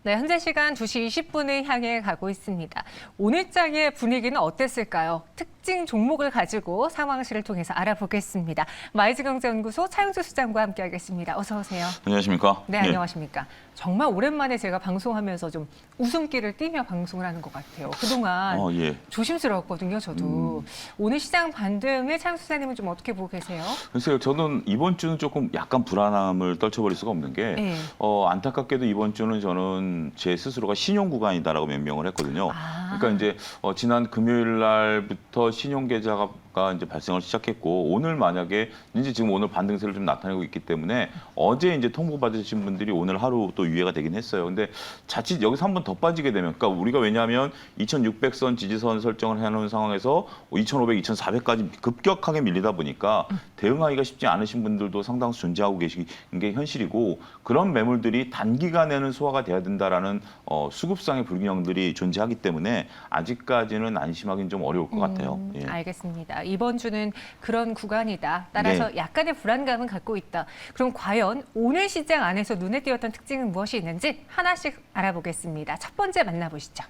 네, 현재 시간 2시 20분을 향해 가고 있습니다. 오늘장의 분위기는 어땠을까요? 특징 종목을 가지고 상황실을 통해서 알아보겠습니다. 마이즈경제연구소 차용주 수장과 함께하겠습니다. 어서 오세요. 안녕하십니까? 네, 안녕하십니까? 정말 오랜만에 제가 방송하면서 좀 웃음기를 띠며 방송을 하는 것 같아요. 그동안 조심스러웠거든요, 저도. 오늘 시장 반등을 차용주 수장님은 좀 어떻게 보고 계세요? 글쎄요, 저는 이번 주는 조금 약간 불안함을 떨쳐버릴 수가 없는 게 안타깝게도 이번 주는 저는 제 스스로가 신용 구간이다라고 명명을 했거든요. 그러니까 이제 지난 금요일 날부터 신용 계좌가 이제 발생을 시작했고 오늘 만약에 이제 지금 오늘 반등세를 좀 나타내고 있기 때문에 어제 이제 통보 받으신 분들이 오늘 하루 또 유예가 되긴 했어요. 근데 자칫 여기서 한번 더 빠지게 되면, 그러니까 우리가 왜냐하면 2,600선 지지선 설정을 해놓은 상황에서 2,500, 2,400까지 급격하게 밀리다 보니까 대응하기가 쉽지 않으신 분들도 상당수 존재하고 계신 게 현실이고, 그런 매물들이 단기간에는 소화가 돼야 된다라는 수급상의 불균형들이 존재하기 때문에 아직까지는 안심하기는 좀 어려울 것 같아요. 예. 알겠습니다. 이번 주는 그런 구간이다. 따라서 약간의 불안감은 갖고 있다. 그럼 과연 오늘 시장 안에서 눈에 띄었던 특징은 무엇이 있는지 하나씩 알아보겠습니다. 첫 번째 만나보시죠.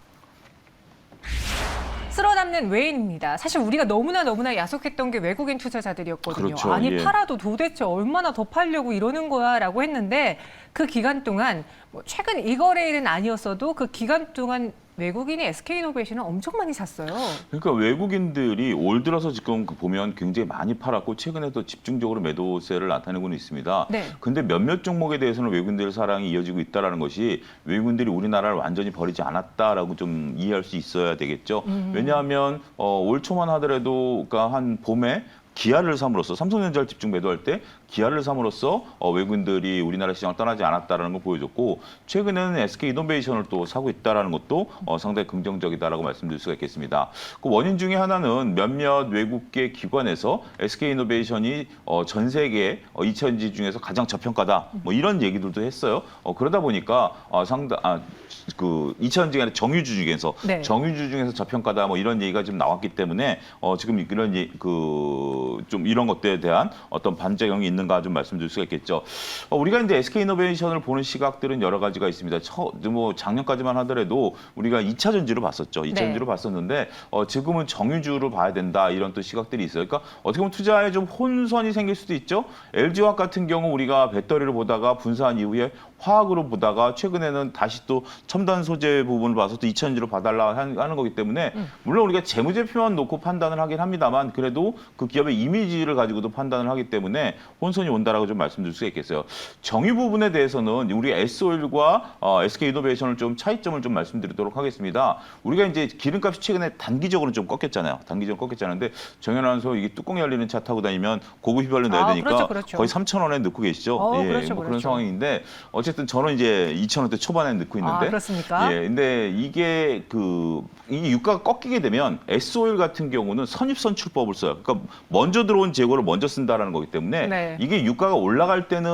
쓸어담는 외인입니다. 사실 우리가 너무나 야속했던 게 외국인 투자자들이었거든요. 그렇죠. 아니 팔아도 도대체 얼마나 더 팔려고 이러는 거야 라고 했는데 그 기간 동안 최근 이 거래일은 아니었어도 그 기간 동안 외국인이 SK이노베이션을 엄청 많이 샀어요. 그러니까 외국인들이 올 들어서 지금 보면 굉장히 많이 팔았고 최근에도 집중적으로 매도세를 나타내고는 있습니다. 근데 몇몇 종목에 대해서는 외국인들의 사랑이 이어지고 있다는 것이 외국인들이 우리나라를 완전히 버리지 않았다라고 좀 이해할 수 있어야 되겠죠. 왜냐하면 올 초만 하더라도 그러니까 한 봄에 기아를 삼으로써 삼성전자를 집중 매도할 때 기아를 삼으로써 외국인들이 우리나라 시장을 떠나지 않았다는 걸 보여줬고, 최근에는 SK이노베이션을 또 사고 있다는 것도 상당히 긍정적이다라고 말씀드릴 수가 있겠습니다. 그 원인 중에 하나는 몇몇 외국계 기관에서 SK이노베이션이 전 세계 2차전지 중에서 가장 저평가다 뭐 이런 얘기들도 했어요. 그러다 보니까 그 2차전지가 아니라 정유주 중에서 정유주 중에서 저평가다 뭐 이런 얘기가 좀 나왔기 때문에 지금 이런 좀 이런 것들에 대한 어떤 반작용이 있는가 좀 말씀드릴 수가 있겠죠. 우리가 이제 SK이노베이션을 보는 시각들은 여러 가지가 있습니다. 뭐 작년까지만 하더라도 우리가 2차 전지로 봤었죠. 2차 전지로 봤었는데 지금은 정유주로 봐야 된다 이런 또 시각들이 있어요. 그러니까 어떻게 보면 투자에 좀 혼선이 생길 수도 있죠. LG화학 같은 경우 우리가 배터리를 보다가 분사한 이후에 화학으로 보다가 최근에는 다시 또 첨단 소재 부분을 봐서 또 2차 전지로 봐달라 하는 거기 때문에 물론 우리가 재무제표만 놓고 판단을 하긴 합니다만 그래도 그 기업의 이미지를 가지고도 판단을 하기 때문에 혼선이 온다라고 좀 말씀드릴 수가 있겠어요. 정유 부분에 대해서는 우리 S-오일과 SK이노베이션을 좀 차이점을 좀 말씀드리도록 하겠습니다. 우리가 이제 기름값이 최근에 단기적으로 좀 꺾였잖아요. 단기적으로 꺾였잖아요. 근데 정현 아나운서 이게 뚜껑 열리는 차 타고 다니면 고급 휘발유 넣어야 되니까 거의 3,000원에 넣고 계시죠. 그런 상황인데 어쨌든 저는 이제 2,000원대 초반에 넣고 있는데. 그렇습니까? 근데 이게 이 유가가 꺾이게 되면 S-오일 같은 경우는 선입선출법을 써요. 그러니까 먼저 들어온 재고를 먼저 쓴다라는 거기 때문에 이게 유가가 올라갈 때는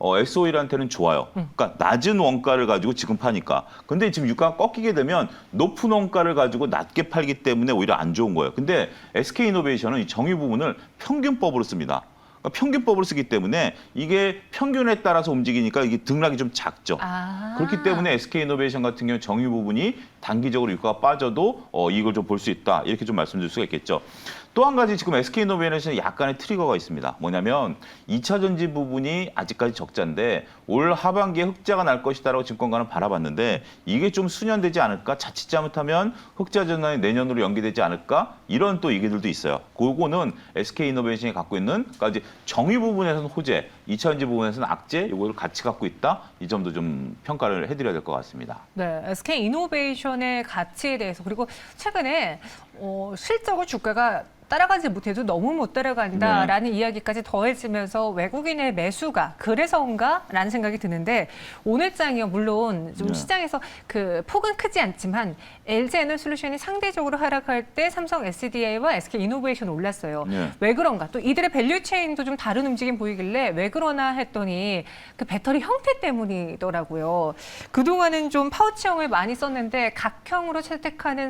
S-오일한테는 좋아요. 그러니까 낮은 원가를 가지고 지금 파니까. 근데 지금 유가가 꺾이게 되면 높은 원가를 가지고 낮게 팔기 때문에 오히려 안 좋은 거예요. 근데 SK이노베이션은 이 정유 부분을 평균법으로 씁니다. 그러니까 평균법을 쓰기 때문에 이게 평균에 따라서 움직이니까 이게 등락이 좀 작죠. 그렇기 때문에 SK이노베이션 같은 경우 정유 부분이 단기적으로 유가가 빠져도 이걸 좀 볼 수 있다. 이렇게 좀 말씀드릴 수가 있겠죠. 또 한 가지 지금 SK이노베이션에 약간의 트리거가 있습니다. 뭐냐면 2차 전지 부분이 아직까지 적자인데 올 하반기에 흑자가 날 것이다라고 증권가는 바라봤는데 이게 좀 수년되지 않을까? 자칫 잘못하면 흑자 전환이 내년으로 연기되지 않을까? 이런 또 얘기들도 있어요. 그거는 SK이노베이션이 갖고 있는 그러니까 정유 부분에서는 호재, 2차 전지 부분에서는 악재, 이걸 같이 갖고 있다. 이 점도 좀 평가를 해드려야 될 것 같습니다. 네, SK이노베이션의 가치에 대해서 그리고 최근에 실적으로 주가가 따라가지 못해도 너무 못 따라간다라는 이야기까지 더해지면서 외국인의 매수가 그래서인가라는 생각이 드는데 오늘장이요 물론 좀 시장에서 그 폭은 크지 않지만 LG에너솔루션이 상대적으로 하락할 때 삼성 SDI와 SK이노베이션 올랐어요. 왜 그런가? 또 이들의 밸류 체인도 좀 다른 움직임 보이길래 왜 그러나 했더니 그 배터리 형태 때문이더라고요. 그동안은 좀 파우치형을 많이 썼는데 각형으로 채택하는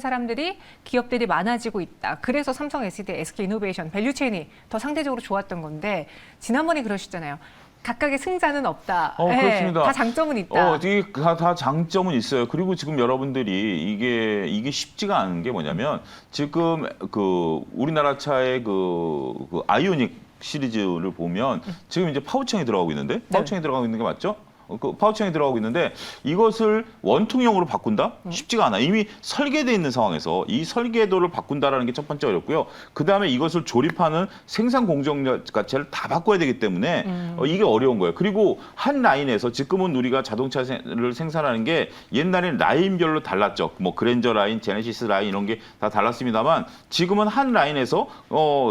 기업들이 많아지고 있다. 그래서 삼성 SDI SK이노베이션 밸류 체인이 더 상대적으로 좋았던 건데 지난번에 그러셨잖아요. 각각의 승자는 없다. 그렇습니다. 다 장점은 있다. 이게 다 장점은 있어요. 그리고 지금 여러분들이 이게 쉽지가 않은 게 뭐냐면 지금 그 우리나라 차의 그 아이오닉 시리즈를 보면 지금 이제 파우창이 들어가고 있는데 파우창이 들어가고 있는 게 맞죠? 그 파우창이 들어가고 있는데 이것을 원통형으로 바꾼다? 쉽지가 않아. 이미 설계돼 있는 상황에서 이 설계도를 바꾼다라는 게 첫 번째 어렵고요. 그다음에 이것을 조립하는 생산 공정 자체를 다 바꿔야 되기 때문에 이게 어려운 거예요. 그리고 한 라인에서 지금은 우리가 자동차를 생산하는 게 옛날에는 라인별로 달랐죠. 뭐 그랜저 라인, 제네시스 라인 이런 게 다 달랐습니다만 지금은 한 라인에서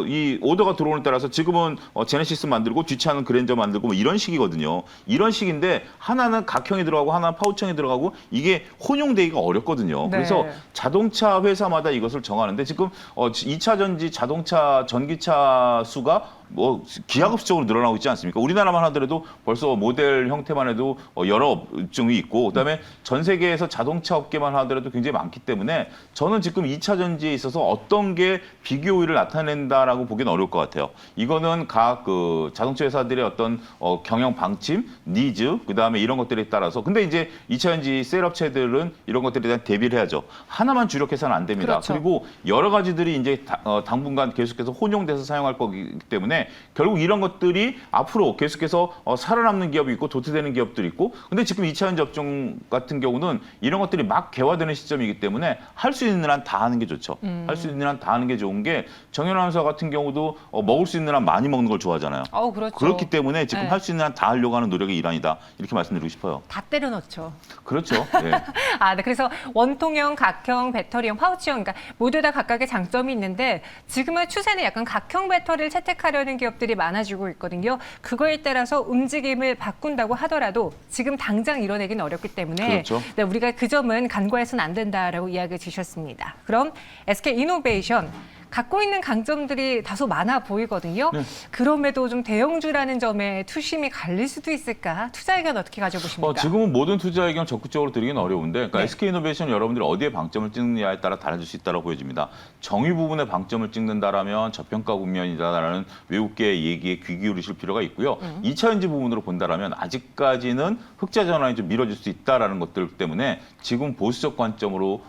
이 오더가 들어오는 따라서 지금은 제네시스 만들고 뒤차는 그랜저 만들고 뭐 이런 식이거든요. 이런 식인데 하나는 각형이 들어가고 하나는 파우창이 들어가고 이게 혼용되기가 어렵거든요. 네. 그래서 자동차 회사마다 이것을 정하는데 지금 2차 전지 자동차 전기차 수가 뭐 기하급수적으로 늘어나고 있지 않습니까? 우리나라만 하더라도 벌써 모델 형태만 해도 여러 업종이 있고 그다음에 전 세계에서 자동차 업계만 하더라도 굉장히 많기 때문에 저는 지금 2차 전지에 있어서 어떤 게 비교 우위를 나타낸다라고 보기는 어려울 것 같아요. 이거는 각 그 자동차 회사들의 어떤 경영 방침, 니즈, 그다음에 이런 것들에 따라서 근데 이제 2차 전지 셀업체들은 이런 것들에 대한 대비를 해야죠. 하나만 주력해서는 안 됩니다. 그렇죠. 그리고 여러 가지들이 이제 당분간 계속해서 혼용돼서 사용할 거기 때문에 결국 이런 것들이 앞으로 계속해서 살아남는 기업이 있고 도태되는 기업들이 있고 근데 지금 2차 전지 업종 같은 경우는 이런 것들이 막 개화되는 시점이기 때문에 할 수 있는 한 다 하는 게 좋죠. 할 수 있는 한 다 하는 게 좋은 게 정연아 아나운서 같은 경우도 먹을 수 있는 한 많이 먹는 걸 좋아하잖아요. 그렇죠. 그렇기 때문에 지금 네. 할 수 있는 한 다 하려고 하는 노력의 일환이다. 이렇게 말씀드리고 싶어요. 다 때려 넣죠. 그렇죠. 네. 네. 그래서 원통형, 각형, 배터리형, 파우치형, 그러니까 모두 다 각각의 장점이 있는데 지금은 추세는 약간 각형 배터리를 채택하려는 기업들이 많아지고 있거든요. 그거에 따라서 움직임을 바꾼다고 하더라도 지금 당장 이뤄내기는 어렵기 때문에 그렇죠. 네, 우리가 그 점은 간과해서는 안 된다라고 이야기 주셨습니다. 그럼 SK 이노베이션 갖고 있는 강점들이 다소 많아 보이거든요. 네. 그럼에도 좀 대형주라는 점에 투심이 갈릴 수도 있을까? 투자 의견 어떻게 가져보십니까? 지금은 모든 투자 의견 적극적으로 드리기는 어려운데 그러니까 네. SK이노베이션 여러분들이 어디에 방점을 찍느냐에 따라 달라질 수 있다고 보여집니다. 정의 부분에 방점을 찍는다라면 저평가 국면이다라는 외국계 얘기에 귀 기울이실 필요가 있고요. 2차 전지 부분으로 본다라면 아직까지는 흑자 전환이 좀 미뤄질 수 있다라는 것들 때문에 지금 보수적 관점으로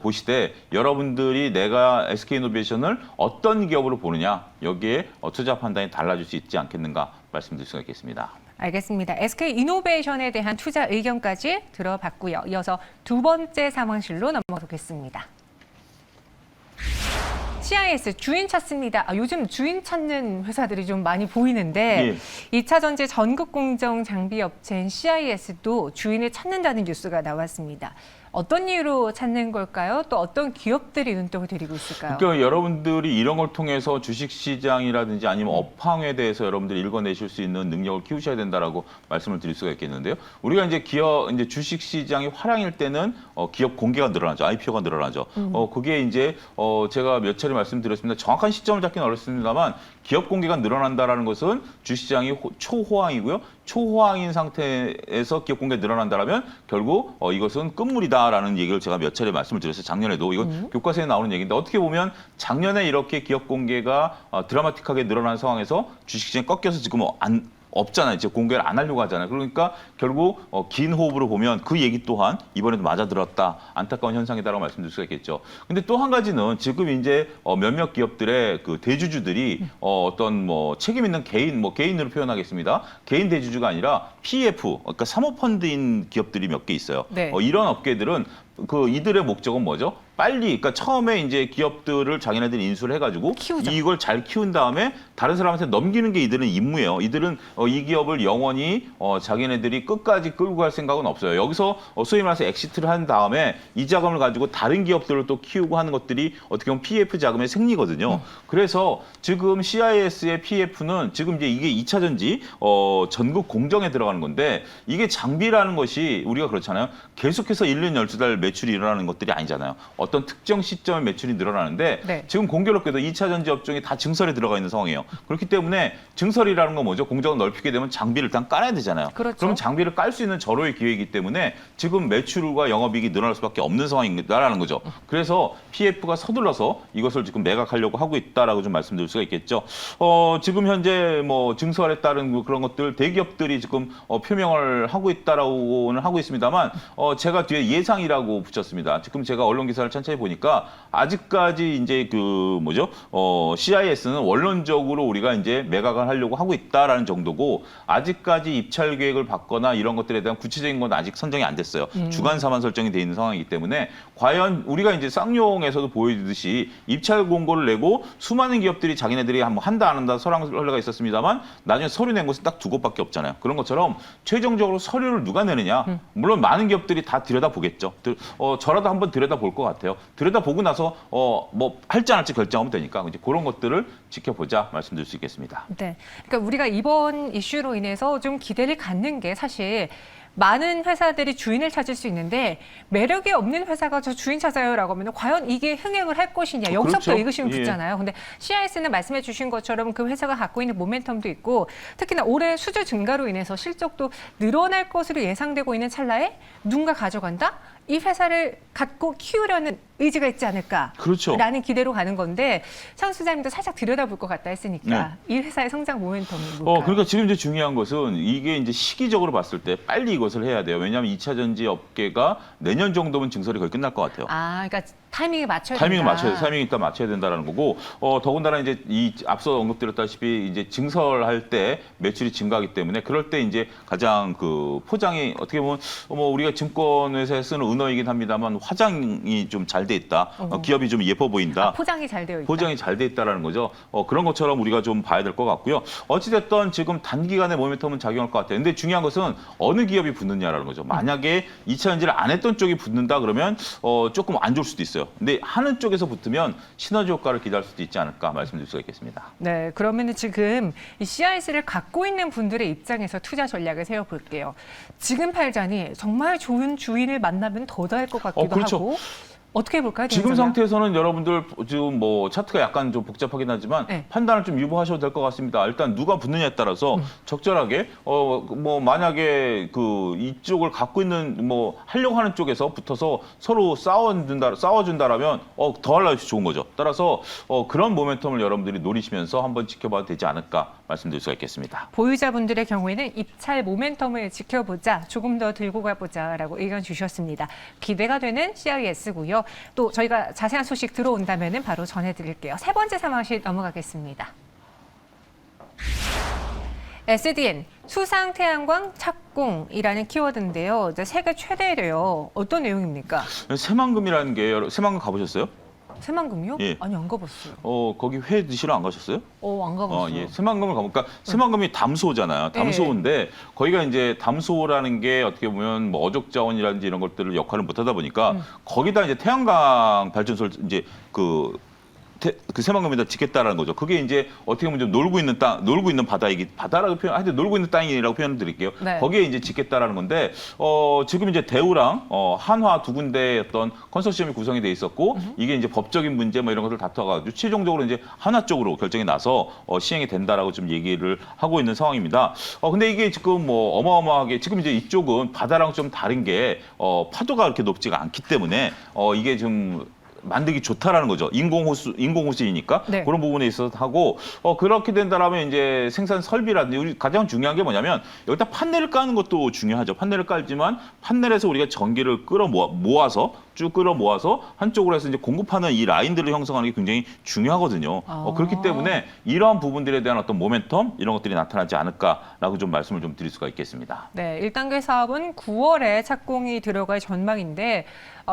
보시되 여러분들이 내가 SK이노베이션을 어떤 기업으로 보느냐 여기에 투자 판단이 달라질 수 있지 않겠는가 말씀드릴 수가 있겠습니다. 알겠습니다. SK 이노베이션에 대한 투자 의견까지 들어봤고요. 이어서 두 번째 상황실로 넘어가겠습니다. CIS 주인 찾습니다. 요즘 주인 찾는 회사들이 좀 많이 보이는데 2차 전지 전국 공정 장비 업체인 CIS도 주인을 찾는다는 뉴스가 나왔습니다. 어떤 이유로 찾는 걸까요? 또 어떤 기업들이 눈독을 들이고 있을까요? 그러니까 여러분들이 이런 걸 통해서 주식시장이라든지 아니면 업황에 대해서 여러분들이 읽어내실 수 있는 능력을 키우셔야 된다라고 말씀을 드릴 수가 있겠는데요. 우리가 이제 이제 주식시장이 화랑일 때는 기업 공개가 늘어나죠. IPO가 늘어나죠. 그게 이제 제가 몇 차례 말씀드렸습니다. 정확한 시점을 잡기는 어렵습니다만 기업 공개가 늘어난다라는 것은 주시장이 초호황이고요. 초호황인 상태에서 기업 공개가 늘어난다라면 결국 이것은 끝물이다라는 얘기를 제가 몇 차례 말씀을 드렸어요. 작년에도. 이건 교과서에 나오는 얘기인데 어떻게 보면 작년에 이렇게 기업 공개가 드라마틱하게 늘어난 상황에서 주식시장이 꺾여서 지금 없잖아요. 이제 공개를 안 하려고 하잖아요. 그러니까 결국 긴 호흡으로 보면 그 얘기 또한 이번에도 맞아들었다. 안타까운 현상이다라고 말씀드릴 수가 있겠죠. 근데 또 한 가지는 지금 이제 몇몇 기업들의 그 대주주들이 어떤 뭐 책임 있는 개인으로 표현하겠습니다. 개인 대주주가 아니라 PF, 그러니까 사모펀드인 기업들이 몇 개 있어요. 네. 이런 업계들은 이들의 목적은 뭐죠? 빨리, 그러니까 처음에 이제 기업들을 자기네들이 인수를 해가지고 키우자. 이걸 잘 키운 다음에 다른 사람한테 넘기는 게 이들은 임무예요. 이들은 이 기업을 영원히 자기네들이 끝까지 끌고 갈 생각은 없어요. 여기서 소위 말해서 엑시트를 한 다음에 이 자금을 가지고 다른 기업들을 또 키우고 하는 것들이 어떻게 보면 PF 자금의 생리거든요. 그래서 지금 CIS의 PF는 지금 이제 이게 2차 전지 전국 공정에 들어가는 들어가는 건데 이게 장비라는 것이 우리가 그렇잖아요. 계속해서 1년 12달 매출이 일어나는 것들이 아니잖아요. 어떤 특정 시점에 매출이 늘어나는데 네. 지금 공교롭게도 2차 전지 업종이 다 증설에 들어가 있는 상황이에요. 그렇기 때문에 증설이라는 건 뭐죠? 공장을 넓히게 되면 장비를 일단 깔아야 되잖아요. 그렇죠. 그럼 장비를 깔 수 있는 절호의 기회이기 때문에 지금 매출과 영업이익이 늘어날 수밖에 없는 상황이다라는 거죠. 그래서 PF가 서둘러서 이것을 지금 매각하려고 하고 있다라고 좀 말씀드릴 수가 있겠죠. 지금 현재 뭐 증설에 따른 그런 것들 대기업들이 지금 표명을 하고 있다라고는 하고 있습니다만 제가 뒤에 예상이라고 붙였습니다. 지금 제가 언론 기사를 천천히 보니까 아직까지 이제 그 뭐죠? CIS는 원론적으로 우리가 이제 매각을 하려고 하고 있다라는 정도고 아직까지 입찰 계획을 받거나 이런 것들에 대한 구체적인 건 아직 선정이 안 됐어요. 주간사만 설정이 돼 있는 상황이기 때문에 과연 우리가 이제 쌍용에서도 보여주듯이 입찰 공고를 내고 수많은 기업들이 자기네들이 한번 한다 안 한다 설화가 있었습니다만 나중에 서류 낸 곳은 딱 두 곳밖에 없잖아요. 그런 것처럼 최종적으로 서류를 누가 내느냐. 물론 많은 기업들이 다 들여다보겠죠. 저라도 한번 들여다볼 것 같아요. 들여다보고 나서 뭐 할지 안 할지 결정하면 되니까 이제 그런 것들을 지켜보자 말씀드릴 수 있겠습니다. 네, 그러니까 우리가 이번 이슈로 인해서 좀 기대를 갖는 게 사실 많은 회사들이 주인을 찾을 수 있는데 매력이 없는 회사가 저 주인 찾아요라고 하면 과연 이게 흥행을 할 것이냐 여기서부터 그렇죠. 의구심이 붙잖아요. 근데 CIS는 말씀해 주신 것처럼 그 회사가 갖고 있는 모멘텀도 있고 특히나 올해 수주 증가로 인해서 실적도 늘어날 것으로 예상되고 있는 찰나에 누군가 가져간다? 이 회사를 갖고 키우려는 의지가 있지 않을까? 그렇죠. 라는 기대로 가는 건데 장 소장님도 살짝 들여다볼 것 같다 했으니까 이 회사의 성장 모멘텀이 뭘까요? 그러니까 지금 이제 중요한 것은 이게 이제 시기적으로 봤을 때 빨리 이것을 해야 돼요. 왜냐하면 2차 전지 업계가 내년 정도면 증설이 거의 끝날 것 같아요. 그러니까 타이밍을 맞춰야 타이밍을 된다. 맞춰야 타이밍 일단 맞춰야 된다는 거고 더군다나 이제 이 앞서 언급드렸다시피 이제 증설할 때 매출이 증가하기 때문에 그럴 때 이제 가장 그 포장이 어떻게 보면 뭐 우리가 증권회사에 쓰는 은어이긴 합니다만 화장이 좀 잘 돼 있다. 기업이 좀 예뻐 보인다. 포장이 잘 되어 있다. 포장이 잘 돼 있다라는 거죠. 그런 것처럼 우리가 좀 봐야 될 것 같고요. 어찌됐든 지금 단기간에 모멘텀은 작용할 것 같아요. 근데 중요한 것은 어느 기업이 붙느냐라는 거죠. 만약에 2차 전지를 안 했던 쪽이 붙는다 그러면 조금 안 좋을 수도 있어요. 근데 하는 쪽에서 붙으면 시너지 효과를 기대할 수도 있지 않을까 말씀드릴 수가 있겠습니다. 네, 그러면 지금 이 CIS를 갖고 있는 분들의 입장에서 투자 전략을 세워볼게요. 지금 팔자니 정말 좋은 주인을 만나면 더 잘 것 같기도 그렇죠. 하고. 어떻게 해볼까요? 지금 상태에서는 여러분들 지금 뭐 차트가 약간 좀 복잡하긴 하지만 네. 판단을 좀 유보하셔도 될 것 같습니다. 일단 누가 붙느냐에 따라서 적절하게 뭐 만약에 그 이쪽을 갖고 있는 뭐 하려고 하는 쪽에서 붙어서 서로 싸워준다라면 더 하려고 좋은 거죠. 따라서 그런 모멘텀을 여러분들이 노리시면서 한번 지켜봐도 되지 않을까 말씀드릴 수가 있겠습니다. 보유자분들의 경우에는 입찰 모멘텀을 지켜보자, 조금 더 들고 가보자라고 의견 주셨습니다. 기대가 되는 CIS고요. 또 저희가 자세한 소식 들어온다면 바로 전해드릴게요. 세 번째 상황실 넘어가겠습니다. SDN, 수상 태양광 착공이라는 키워드인데요. 이제 세계 최대래요. 어떤 내용입니까? 새만금이라는 게 새만금 가보셨어요? 새만금요? 예. 아니, 안 가봤어요. 거기 회 드시러 안 가셨어요? 안 가봤어요. 예. 새만금을 가보니까 새만금이 담소잖아요. 담소인데 거기가 이제 담소라는 게 어떻게 보면 뭐 어족 자원이라든지 이런 것들을 역할을 못 하다 보니까 거기다 이제 태양광 발전소를 이제 그 새만금에다 짓겠다라는 거죠. 그게 이제 어떻게 보면 좀 놀고 있는 바다라고 하여튼 놀고 있는 땅이라고 표현을 드릴게요. 네. 거기에 이제 짓겠다라는 건데, 지금 이제 대우랑, 한화 두 군데의 어떤 컨소시엄이 구성이 돼 있었고, 이게 이제 법적인 문제 뭐 이런 것들 다퉈가지고, 최종적으로 이제 한화 쪽으로 결정이 나서, 시행이 된다라고 좀 얘기를 하고 있는 상황입니다. 근데 이게 지금 뭐 어마어마하게, 지금 이제 이쪽은 바다랑 좀 다른 게, 파도가 그렇게 높지가 않기 때문에, 이게 좀, 만들기 좋다라는 거죠. 인공호수이니까 네. 그런 부분에 있어서 하고 그렇게 된다라면 이제 생산 설비라든지 우리 가장 중요한 게 뭐냐면 여기다 판넬을 까는 것도 중요하죠. 판넬을 깔지만 판넬에서 우리가 전기를 쭉 끌어 모아서 한쪽으로 해서 이제 공급하는 이 라인들을 형성하는 게 굉장히 중요하거든요. 그렇기 때문에 이러한 부분들에 대한 어떤 모멘텀 이런 것들이 나타나지 않을까라고 좀 말씀을 좀 드릴 수가 있겠습니다. 네, 1단계 사업은 9월에 착공이 들어갈 전망인데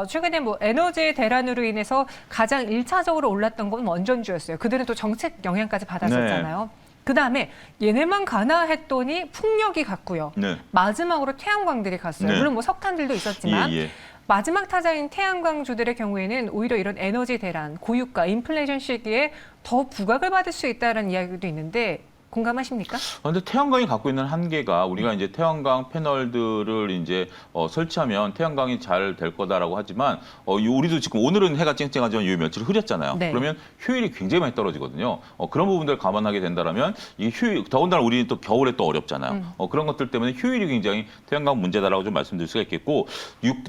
최근에 뭐 에너지 대란으로 인해서 가장 1차적으로 올랐던 건 원전주였어요. 그들은 또 정책 영향까지 받았었잖아요. 그다음에 얘네만 가나 했더니 풍력이 갔고요. 네. 마지막으로 태양광들이 갔어요. 네. 물론 뭐 석탄들도 있었지만 예. 마지막 타자인 태양광주들의 경우에는 오히려 이런 에너지 대란, 고유가, 인플레이션 시기에 더 부각을 받을 수 있다는 이야기도 있는데 공감하십니까? 그런데 태양광이 갖고 있는 한계가 우리가 이제 태양광 패널들을 이제 설치하면 태양광이 잘 될 거다라고 하지만 우리도 지금 오늘은 해가 쨍쨍하지만 요 며칠 흐렸잖아요. 네. 그러면 효율이 굉장히 많이 떨어지거든요. 그런 부분들 감안하게 된다면 이 효율 더군다나 우리는 또 겨울에 또 어렵잖아요. 그런 것들 때문에 효율이 굉장히 태양광 문제다라고 좀 말씀드릴 수가 있겠고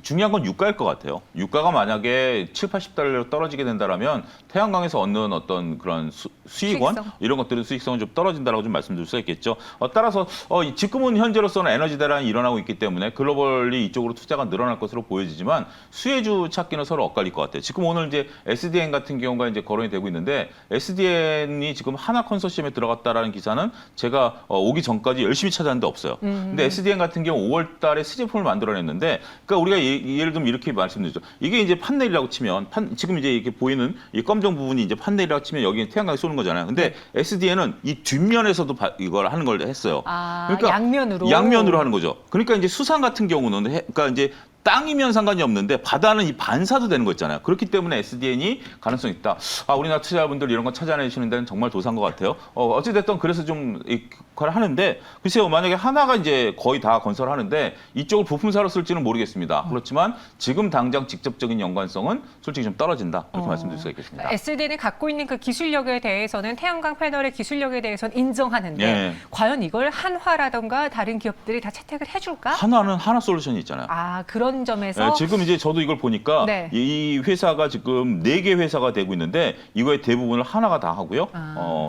중요한 건 유가일 것 같아요. 유가가 만약에 7, 80달러로 떨어지게 된다면 태양광에서 얻는 어떤 그런 수익원 수익성. 이런 것들은 수익성은 좀 떨어진다라고 좀 말씀드릴 수가 있겠죠. 따라서 지금은 현재로서는 에너지 대란이 일어나고 있기 때문에 글로벌리 이쪽으로 투자가 늘어날 것으로 보여지지만 수혜주 찾기는 서로 엇갈릴 것 같아요. 지금 오늘 이제 SDN 같은 경우가 이제 거론이 되고 있는데 SDN이 지금 하나 컨소시엄에 들어갔다라는 기사는 제가 오기 전까지 열심히 찾았는데 없어요. 근데 SDN 같은 경우 5월달에 시제품을 만들어냈는데, 그러니까 우리가 예를 들면 이렇게 말씀드리죠. 이게 이제 판넬이라고 치면 지금 이제 이렇게 보이는 이 검정 부분이 이제 판넬이라고 치면 여기는 태양광이 쏘는 거잖아요. 근데 SDN은 이 뒷면에서도 이걸 하는 걸 했어요. 그러니까 양면으로 하는 거죠. 그러니까 이제 수산 같은 경우는 그러니까 이제 땅이면 상관이 없는데 바다는 이 반사도 되는 거 있잖아요. 그렇기 때문에 SDN이 가능성이 있다. 우리나라 투자자분들 이런 거 찾아내시는 데는 정말 도사인 것 같아요. 어찌됐든 그래서 좀 역할을 하는데, 글쎄요, 만약에 하나가 이제 거의 다 건설하는데 이쪽을 부품사로 쓸지는 모르겠습니다. 그렇지만 지금 당장 직접적인 연관성은 솔직히 좀 떨어진다. 그렇게 말씀드릴 수가 있겠습니다. SDN이 갖고 있는 그 기술력에 대해서는 태양광 패널의 기술력에 대해서는 인정하는데 예. 과연 이걸 한화라던가 다른 기업들이 다 채택을 해줄까? 하나는 하나 솔루션이 있잖아요. 그런 점에서 지금 이제 저도 이걸 보니까 네. 이 회사가 지금 4개 회사가 되고 있는데 이거의 대부분을 하나가 다 하고요.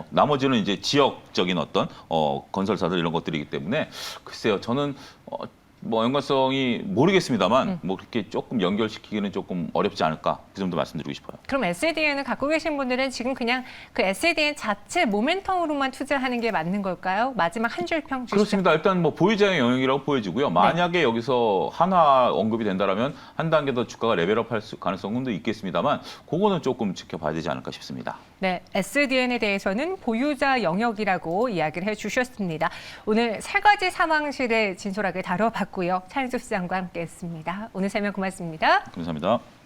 나머지는 이제 지역적인 어떤 건설사들 이런 것들이기 때문에 글쎄요, 저는 뭐 연관성이 모르겠습니다만 뭐 그렇게 조금 연결시키기는 조금 어렵지 않을까, 그 정도 말씀드리고 싶어요. 그럼 SDN을 갖고 계신 분들은 지금 그냥 그 SDN 자체 모멘텀으로만 투자하는 게 맞는 걸까요? 마지막 한 줄 평 주시죠. 그렇습니다. 일단 뭐 보유자의 영역이라고 보여지고요. 만약에 여기서 하나 언급이 된다면 한 단계 더 주가가 레벨업할 가능성도 있겠습니다만 그거는 조금 지켜봐야 되지 않을까 싶습니다. 네, SDN에 대해서는 보유자 영역이라고 이야기를 해주셨습니다. 오늘 3가지 상황실을 진솔하게 다뤄봤고요. 차인수 시장과 함께했습니다. 오늘 설명 고맙습니다. 감사합니다.